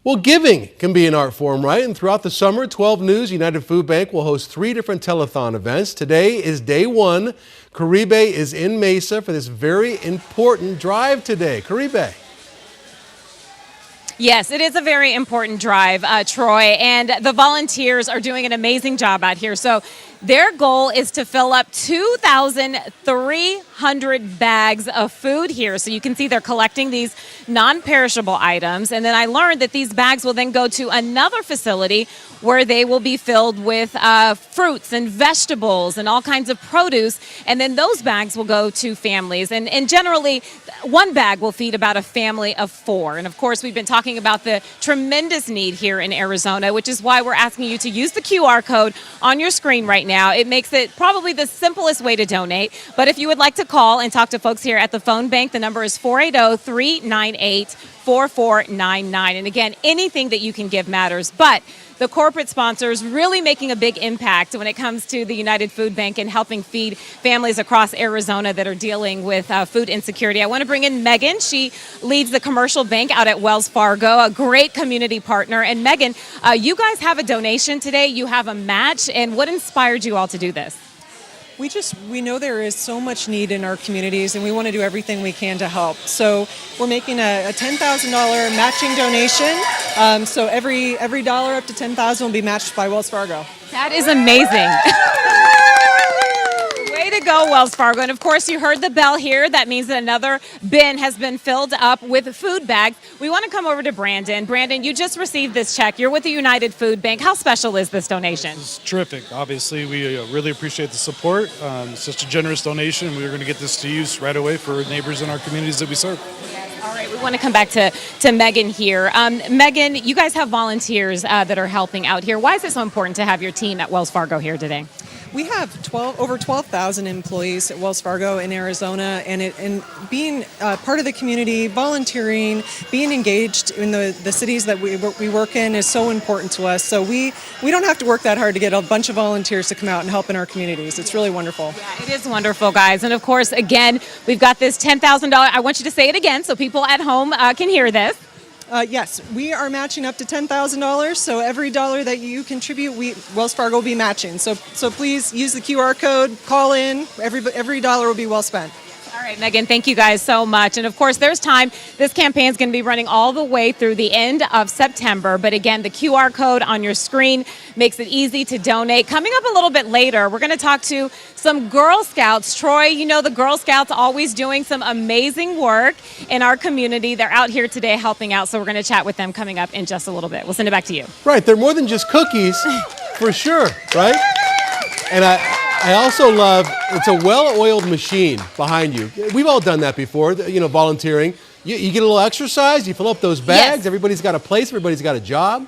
Well, giving can be an art form, right? And throughout the summer, 12 News United Food Bank will host 3 different telethon events. Today is day 1. Caribe is in Mesa for this very important drive today. Caribe. Yes, it is a very important drive, Troy, and the volunteers are doing an amazing job out here. So their goal is to fill up 2,300 bags of food here. So you can see they're collecting these non-perishable items. And then I learned that these bags will then go to another facility where they will be filled with fruits and vegetables and all kinds of produce. And then those bags will go to families. And generally, one bag will feed about a family of 4. And of course, we've been talking about the tremendous need here in Arizona, which is why we're asking you to use the QR code on your screen right now. It makes it probably the simplest way to donate. But if you would like to call and talk to folks here at the phone bank, the number is 480-398-4499. And again, anything that you can give matters. But the corporate sponsors really making a big impact when it comes to the United Food Bank and helping feed families across Arizona that are dealing with food insecurity. I want to bring in Megan. She leads the commercial bank out at Wells Fargo, a great community partner. And Megan, you guys have a donation today. You have a match. And what inspired you all to do this? We know there is so much need in our communities, and we want to do everything we can to help. So we're making a $10,000 matching donation. So every dollar up to $10,000 will be matched by Wells Fargo. That is amazing. Way to go, Wells Fargo. And of course, you heard the bell here. That means that another bin has been filled up with food bags. We want to come over to Brandon. Brandon, you just received this check. You're with the United Food Bank. How special is this donation? It's terrific. Obviously, we really appreciate the support. It's such a generous donation. We're going to get this to use right away for neighbors in our communities that we serve. All right, we want to come back to Megan here. Megan, you guys have volunteers that are helping out here. Why is it so important to have your team at Wells Fargo here today? We have over 12,000 employees at Wells Fargo in Arizona, and being part of the community, volunteering, being engaged in the cities that we work in is so important to us. So we don't have to work that hard to get a bunch of volunteers to come out and help in our communities. It's really wonderful. Yeah, it is wonderful, guys. And of course, again, we've got this $10,000. I want you to say it again so people at home can hear this. Yes, we are matching up to $10,000. So every dollar that you contribute, Wells Fargo will be matching. So please use the QR code, call in. Every dollar will be well spent. All right, Megan, thank you guys so much. And of course, there's time. This campaign is going to be running all the way through the end of September. But again, the QR code on your screen makes it easy to donate. Coming up a little bit later, we're going to talk to some Girl Scouts. Troy, you know the Girl Scouts always doing some amazing work in our community. They're out here today helping out. So we're going to chat with them coming up in just a little bit. We'll send it back to you. Right, they're more than just cookies, for sure, right? And I also love, it's a well-oiled machine behind you. We've all done that before, volunteering. You get a little exercise, you fill up those bags, yes. Everybody's got a place, everybody's got a job.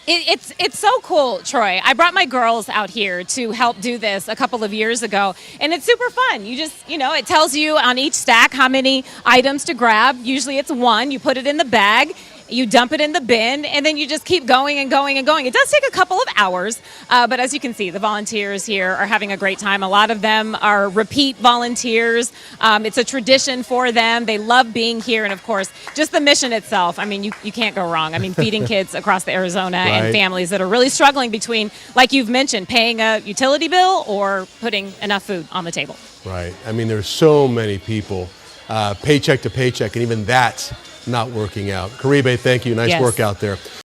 It's so cool, Troy. I brought my girls out here to help do this a couple of years ago, and it's super fun. You just, it tells you on each stack how many items to grab. Usually it's 1. You put it in the bag. You dump it in the bin, and then you just keep going and going and going. It does take a couple of hours, but as you can see, the volunteers here are having a great time. A lot of them are repeat volunteers. It's a tradition for them. They love being here, and of course, just the mission itself. I mean, you can't go wrong. I mean, feeding kids across the Arizona right. And families that are really struggling between, like you've mentioned, paying a utility bill or putting enough food on the table. Right. I mean, there's so many people, paycheck to paycheck, and even that's not working out. Caribe, thank you. Nice work out there.